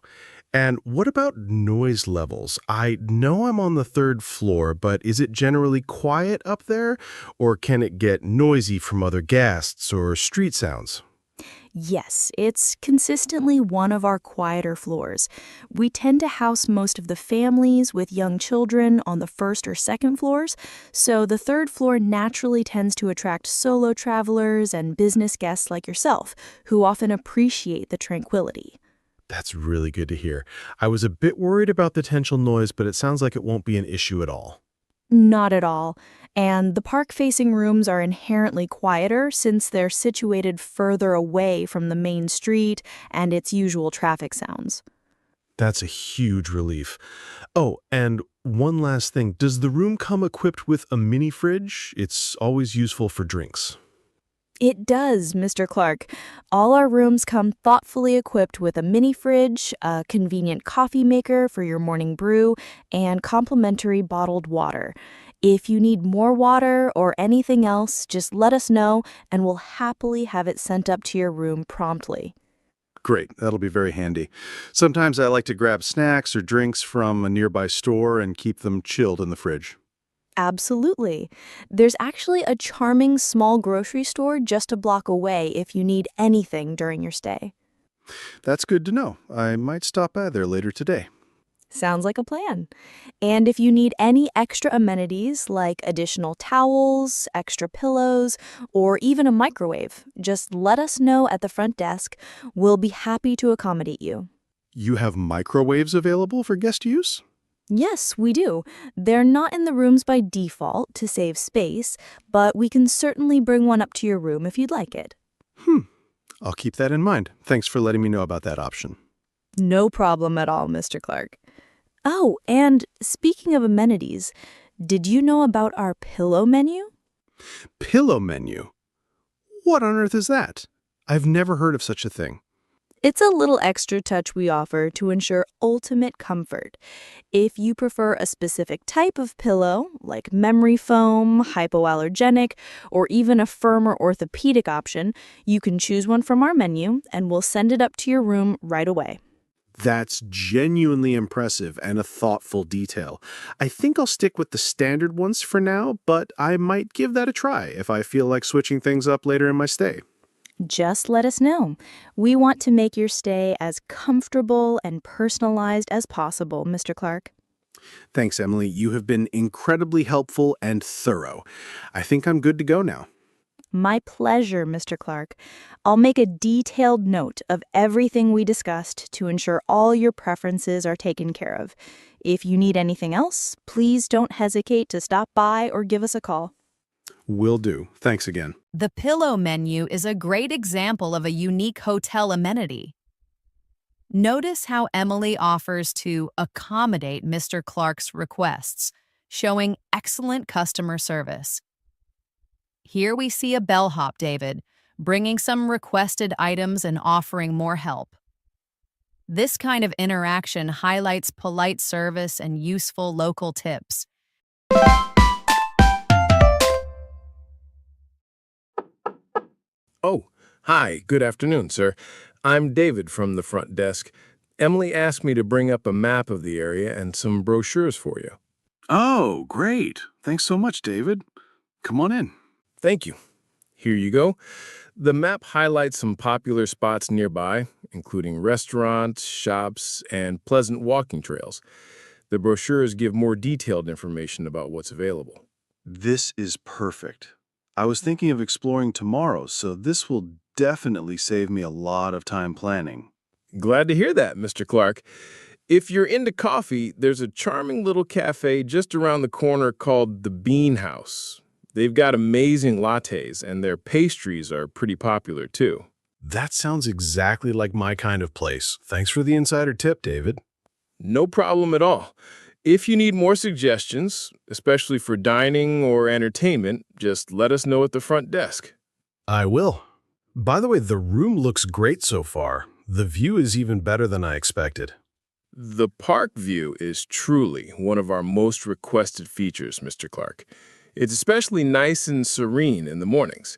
And what about noise levels? I know I'm on the third floor, but is it generally quiet up there, or can it get noisy from other guests or street sounds? Yes, it's consistently one of our quieter floors. We tend to house most of the families with young children on the first or second floors, so the third floor naturally tends to attract solo travelers and business guests like yourself, who often appreciate the tranquility. That's really good to hear. I was a bit worried about the potential noise, but it sounds like it won't be an issue at all. Not at all. And the park-facing rooms are inherently quieter since they're situated further away from the main street and its usual traffic sounds. That's a huge relief. Oh, and one last thing. Does the room come equipped with a mini fridge? It's always useful for drinks. It does, Mr. Clark. All our rooms come thoughtfully equipped with a mini fridge, a convenient coffee maker for your morning brew, and complimentary bottled water. If you need more water or anything else, just let us know and we'll happily have it sent up to your room promptly. Great. That'll be very handy. Sometimes I like to grab snacks or drinks from a nearby store and keep them chilled in the fridge. Absolutely. There's actually a charming small grocery store just a block away if you need anything during your stay. That's good to know. I might stop by there later today. Sounds like a plan. And if you need any extra amenities like additional towels, extra pillows, or even a microwave, just let us know at the front desk. We'll be happy to accommodate you. You have microwaves available for guest use? Yes, we do. They're not in the rooms by default to save space, but we can certainly bring one up to your room if you'd like it. I'll keep that in mind. Thanks for letting me know about that option. No problem at all, Mr. Clark. Oh, and speaking of amenities, did you know about our pillow menu? Pillow menu? What on earth is that? I've never heard of such a thing. It's a little extra touch we offer to ensure ultimate comfort. If you prefer a specific type of pillow, like memory foam, hypoallergenic, or even a firmer orthopedic option, you can choose one from our menu and we'll send it up to your room right away. That's genuinely impressive and a thoughtful detail. I think I'll stick with the standard ones for now, but I might give that a try if I feel like switching things up later in my stay. Just let us know. We want to make your stay as comfortable and personalized as possible, Mr. Clark. Thanks, Emily. You have been incredibly helpful and thorough. I think I'm good to go now. My pleasure, Mr. Clark. I'll make a detailed note of everything we discussed to ensure all your preferences are taken care of. If you need anything else, please don't hesitate to stop by or give us a call. Will do. Thanks again. The pillow menu is a great example of a unique hotel amenity. Notice how Emily offers to accommodate Mr. Clark's requests, showing excellent customer service. Here we see a bellhop, David, bringing some requested items and offering more help. This kind of interaction highlights polite service and useful local tips. Oh, hi, good afternoon, sir. I'm David from the front desk. Emily asked me to bring up a map of the area and some brochures for you. Oh, great. Thanks so much, David. Come on in. Thank you. Here you go. The map highlights some popular spots nearby, including restaurants, shops, and pleasant walking trails. The brochures give more detailed information about what's available. This is perfect. I was thinking of exploring tomorrow, so this will definitely save me a lot of time planning. Glad to hear that, Mr. Clark. If you're into coffee, there's a charming little cafe just around the corner called the Bean House. They've got amazing lattes, and their pastries are pretty popular, too. That sounds exactly like my kind of place. Thanks for the insider tip, David. No problem at all. If you need more suggestions, especially for dining or entertainment, just let us know at the front desk. I will. By the way, the room looks great so far. The view is even better than I expected. The park view is truly one of our most requested features, Mr. Clark. It's especially nice and serene in the mornings.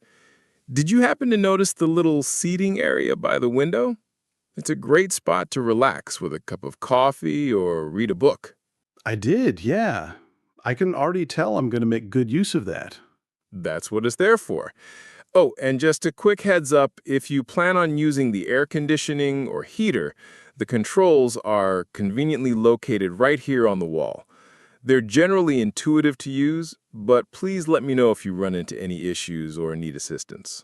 Did you happen to notice the little seating area by the window? It's a great spot to relax with a cup of coffee or read a book. I did, yeah. I can already tell I'm going to make good use of that. That's what it's there for. Oh, and just a quick heads up, if you plan on using the air conditioning or heater, the controls are conveniently located right here on the wall. They're generally intuitive to use, but please let me know if you run into any issues or need assistance.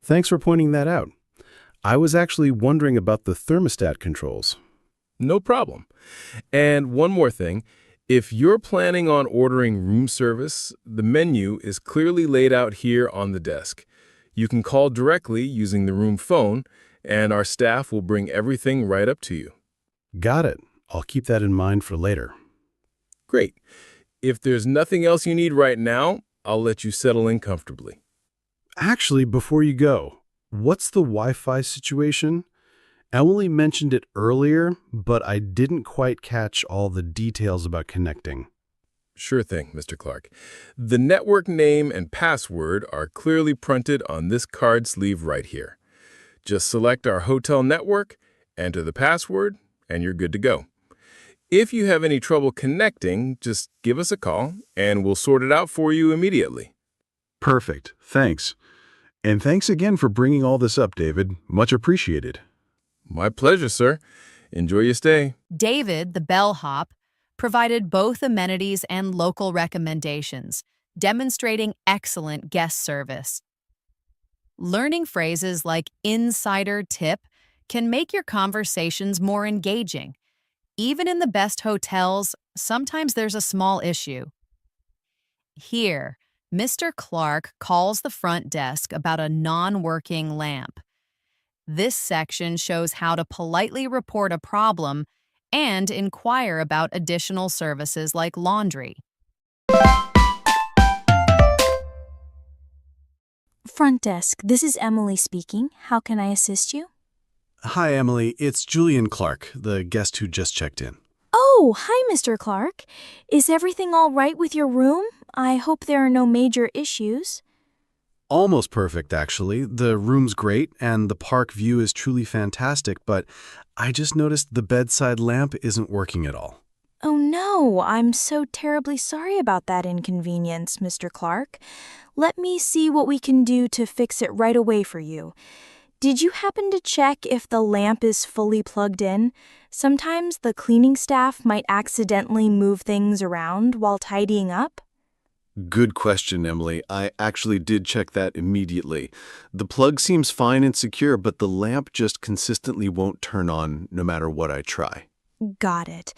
Thanks for pointing that out. I was actually wondering about the thermostat controls. No problem. And one more thing, if you're planning on ordering room service, the menu is clearly laid out here on the desk. You can call directly using the room phone, and our staff will bring everything right up to you. Got it. I'll keep that in mind for later. Great. If there's nothing else you need right now, I'll let you settle in comfortably. Actually, before you go, what's the Wi-Fi situation? Emily mentioned it earlier, but I didn't quite catch all the details about connecting. Sure thing, Mr. Clark. The network name and password are clearly printed on this card sleeve right here. Just select our hotel network, enter the password, and you're good to go. If you have any trouble connecting, just give us a call, and we'll sort it out for you immediately. Perfect. Thanks. And thanks again for bringing all this up, David. Much appreciated. My pleasure, sir. Enjoy your stay. David, the bellhop, provided both amenities and local recommendations, demonstrating excellent guest service. Learning phrases like insider tip can make your conversations more engaging. Even in the best hotels, sometimes there's a small issue. Here, Mr. Clark calls the front desk about a non-working lamp. This section shows how to politely report a problem and inquire about additional services like laundry. Front desk, this is Emily speaking. How can I assist you? Hi, Emily. It's Julian Clark, the guest who just checked in. Oh, hi, Mr. Clark. Is everything all right with your room? I hope there are no major issues. Almost perfect, actually. The room's great, and the park view is truly fantastic, but I just noticed the bedside lamp isn't working at all. Oh no, I'm so terribly sorry about that inconvenience, Mr. Clark. Let me see what we can do to fix it right away for you. Did you happen to check if the lamp is fully plugged in? Sometimes the cleaning staff might accidentally move things around while tidying up. Good question, Emily. I actually did check that immediately. The plug seems fine and secure, but the lamp just consistently won't turn on no matter what I try. Got it.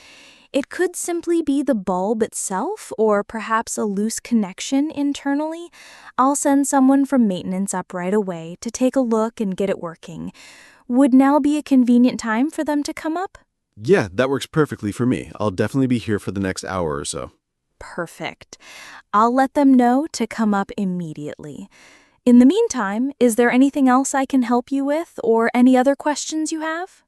It could simply be the bulb itself, or perhaps a loose connection internally. I'll send someone from maintenance up right away to take a look and get it working. Would now be a convenient time for them to come up? Yeah, that works perfectly for me. I'll definitely be here for the next hour or so. Perfect. I'll let them know to come up immediately. In the meantime, is there anything else I can help you with, or any other questions you have?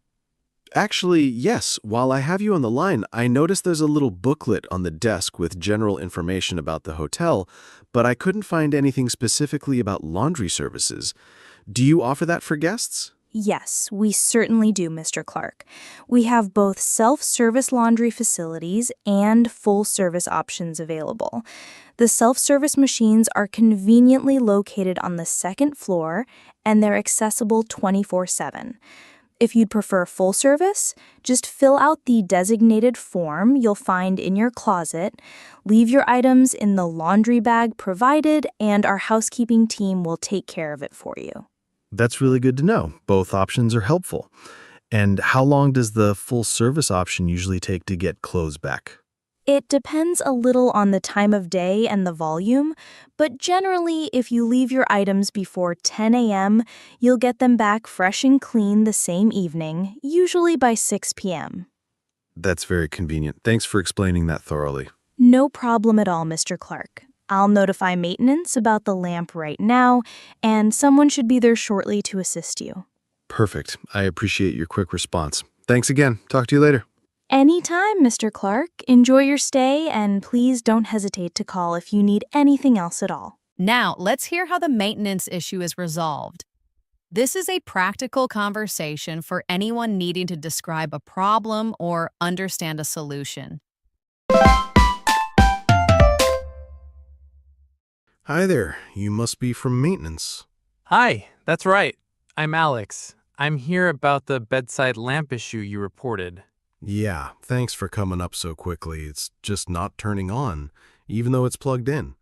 Actually, yes. While I have you on the line, I noticed there's a little booklet on the desk with general information about the hotel, but I couldn't find anything specifically about laundry services. Do you offer that for guests? Yes, we certainly do, Mr. Clark. We have both self-service laundry facilities and full-service options available. The self-service machines are conveniently located on the second floor, and they're accessible 24/7. If you'd prefer full service, just fill out the designated form you'll find in your closet, leave your items in the laundry bag provided, and our housekeeping team will take care of it for you. That's really good to know. Both options are helpful. And how long does the full service option usually take to get clothes back? It depends a little on the time of day and the volume, but generally, if you leave your items before 10 a.m., you'll get them back fresh and clean the same evening, usually by 6 p.m. That's very convenient. Thanks for explaining that thoroughly. No problem at all, Mr. Clark. I'll notify maintenance about the lamp right now, and someone should be there shortly to assist you. Perfect. I appreciate your quick response. Thanks again. Talk to you later. Anytime, Mr. Clark. Enjoy your stay, and please don't hesitate to call if you need anything else at all. Now, let's hear how the maintenance issue is resolved. This is a practical conversation for anyone needing to describe a problem or understand a solution. Hi there. You must be from maintenance. Hi, that's right. I'm Alex. I'm here about the bedside lamp issue you reported. Yeah, thanks for coming up so quickly. It's just not turning on, even though it's plugged in.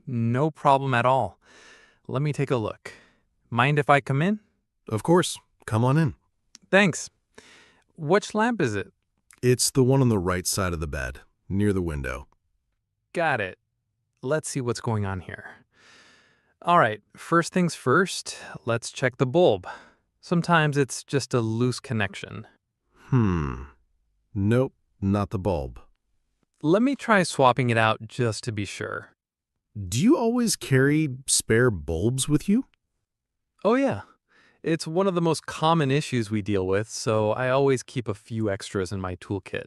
No problem at all. Let me take a look. Mind if I come in? Of course. Come on in. Thanks. Which lamp is it? It's the one on the right side of the bed, near the window. Got it. Let's see what's going on here. All right, first things first, let's check the bulb. Sometimes it's just a loose connection. Nope, not the bulb. Let me try swapping it out just to be sure. Do you always carry spare bulbs with you? Oh yeah, it's one of the most common issues we deal with, so I always keep a few extras in my toolkit.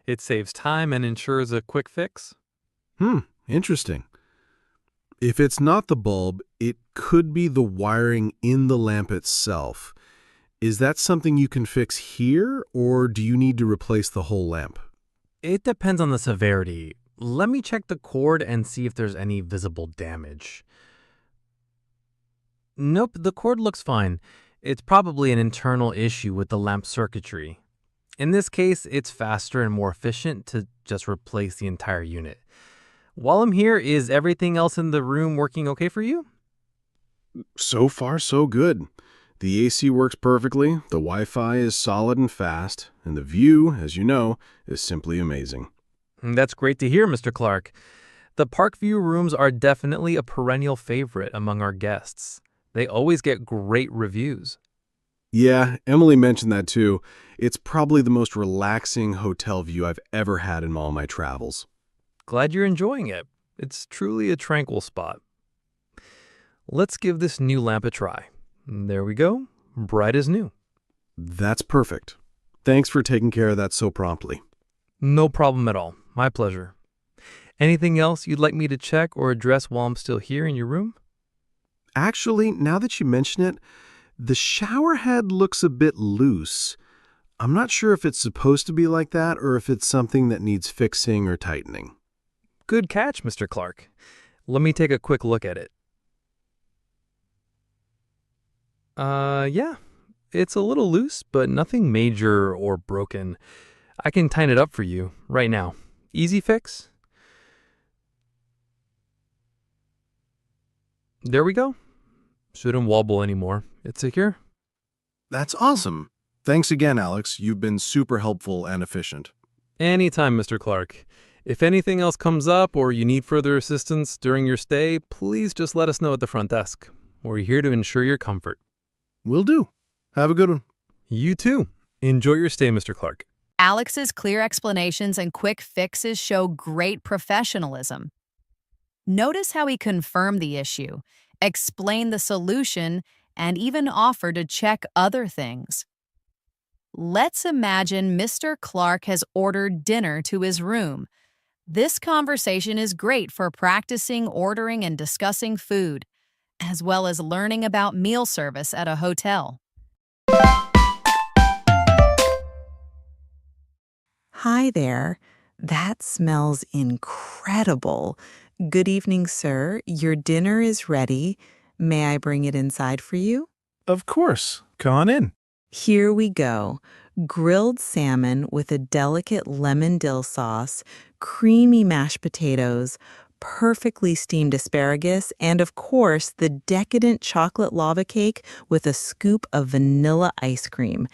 It saves time and ensures a quick fix. Interesting. If it's not the bulb, it could be the wiring in the lamp itself. Is that something you can fix here, or do you need to replace the whole lamp? It depends on the severity. Let me check the cord and see if there's any visible damage. Nope, the cord looks fine. It's probably an internal issue with the lamp circuitry. In this case, it's faster and more efficient to just replace the entire unit. While I'm here, is everything else in the room working okay for you? So far, so good. The AC works perfectly, the Wi-Fi is solid and fast, and the view, as you know, is simply amazing. That's great to hear, Mr. Clark. The Park View rooms are definitely a perennial favorite among our guests. They always get great reviews. Yeah, Emily mentioned that too. It's probably the most relaxing hotel view I've ever had in all my travels. Glad you're enjoying it. It's truly a tranquil spot. Let's give this new lamp a try. There we go, bright as new. That's perfect. Thanks for taking care of that so promptly. No problem at all. My pleasure. Anything else you'd like me to check or address while I'm still here in your room? Actually, now that you mention it, the shower head looks a bit loose. I'm not sure if it's supposed to be like that or if it's something that needs fixing or tightening. Good catch, Mr. Clark. Let me take a quick look at it. Yeah, it's a little loose, but nothing major or broken. I can tighten it up for you right now. Easy fix. There we go. Shouldn't wobble anymore. It's secure. That's awesome. Thanks again, Alex. You've been super helpful and efficient. Anytime, Mr. Clark. If anything else comes up or you need further assistance during your stay, please just let us know at the front desk. We're here to ensure your comfort. Will do. Have a good one. You too. Enjoy your stay, Mr. Clark. Alex's clear explanations and quick fixes show great professionalism. Notice how he confirmed the issue, explained the solution, and even offered to check other things. Let's imagine Mr. Clark has ordered dinner to his room. This conversation is great for practicing ordering and discussing food, as well as learning about meal service at a hotel. Hi there. That smells incredible. Good evening, sir. Your dinner is ready. May I bring it inside for you? Of course. Come on in. Here we go. Grilled salmon with a delicate lemon dill sauce, creamy mashed potatoes, perfectly steamed asparagus, and of course, the decadent chocolate lava cake with a scoop of vanilla ice cream.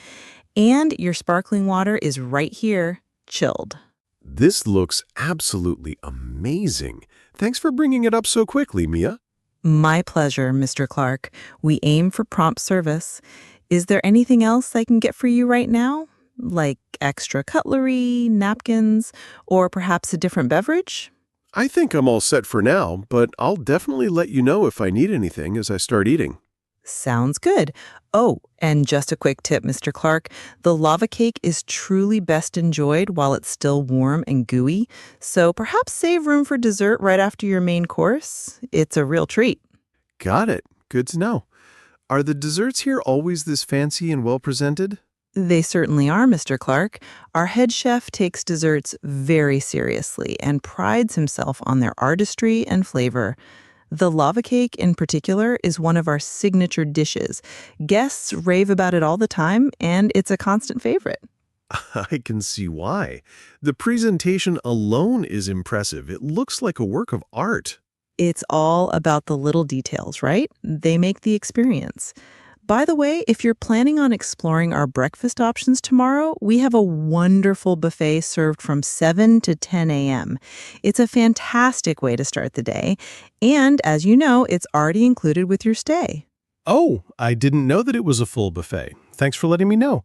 And your sparkling water is right here, chilled. This looks absolutely amazing. Thanks for bringing it up so quickly, Mia. My pleasure, Mr. Clark. We aim for prompt service. Is there anything else I can get for you right now? Like extra cutlery, napkins, or perhaps a different beverage? I think I'm all set for now, but I'll definitely let you know if I need anything as I start eating. Sounds good. Oh, and just a quick tip, Mr. Clark. The lava cake is truly best enjoyed while it's still warm and gooey, so perhaps save room for dessert right after your main course. It's a real treat. Got it. Good to know. Are the desserts here always this fancy and well-presented? They certainly are, Mr. Clark. Our head chef takes desserts very seriously and prides himself on their artistry and flavor. The lava cake, in particular, is one of our signature dishes. Guests rave about it all the time, and it's a constant favorite. I can see why. The presentation alone is impressive. It looks like a work of art. It's all about the little details, right? They make the experience. By the way, if you're planning on exploring our breakfast options tomorrow, we have a wonderful buffet served from 7 to 10 a.m. It's a fantastic way to start the day. And as you know, it's already included with your stay. Oh, I didn't know that it was a full buffet. Thanks for letting me know.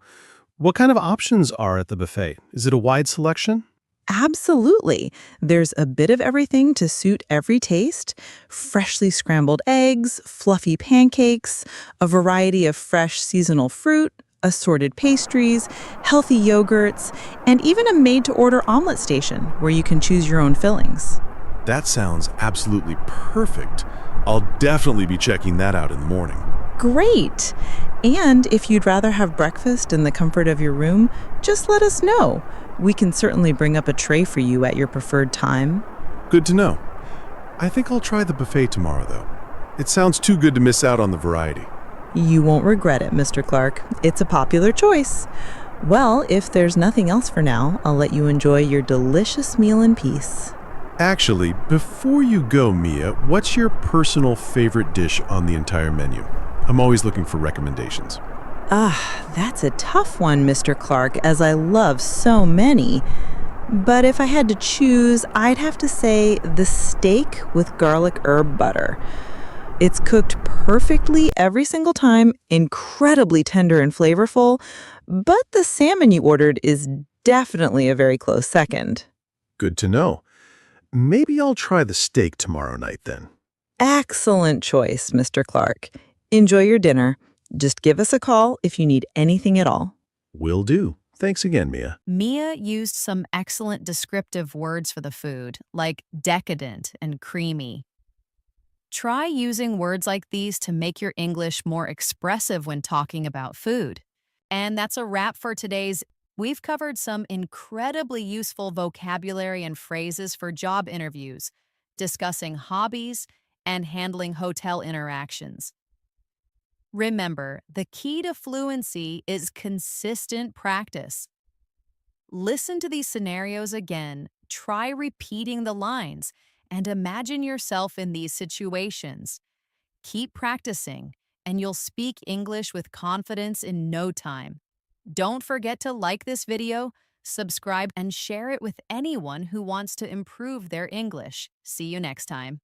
What kind of options are at the buffet? Is it a wide selection? Absolutely. There's a bit of everything to suit every taste. Freshly scrambled eggs, fluffy pancakes, a variety of fresh seasonal fruit, assorted pastries, healthy yogurts, and even a made-to-order omelet station where you can choose your own fillings. That sounds absolutely perfect. I'll definitely be checking that out in the morning. Great! And if you'd rather have breakfast in the comfort of your room, just let us know. We can certainly bring up a tray for you at your preferred time. Good to know. I think I'll try the buffet tomorrow, though. It sounds too good to miss out on the variety. You won't regret it, Mr. Clark. It's a popular choice. Well, if there's nothing else for now, I'll let you enjoy your delicious meal in peace. Actually, before you go, Mia, what's your personal favorite dish on the entire menu? I'm always looking for recommendations. That's a tough one, Mr. Clark, as I love so many. But if I had to choose, I'd have to say the steak with garlic herb butter. It's cooked perfectly every single time, incredibly tender and flavorful, but the salmon you ordered is definitely a very close second. Good to know. Maybe I'll try the steak tomorrow night then. Excellent choice, Mr. Clark. Enjoy your dinner. Just give us a call if you need anything at all. Will do. Thanks again, Mia. Mia used some excellent descriptive words for the food, like decadent and creamy. Try using words like these to make your English more expressive when talking about food. And that's a wrap for today's. We've covered some incredibly useful vocabulary and phrases for job interviews, discussing hobbies, and handling hotel interactions. Remember, the key to fluency is consistent practice. Listen to these scenarios again, try repeating the lines, and imagine yourself in these situations. Keep practicing, and you'll speak English with confidence in no time. Don't forget to like this video, subscribe, and share it with anyone who wants to improve their English. See you next time.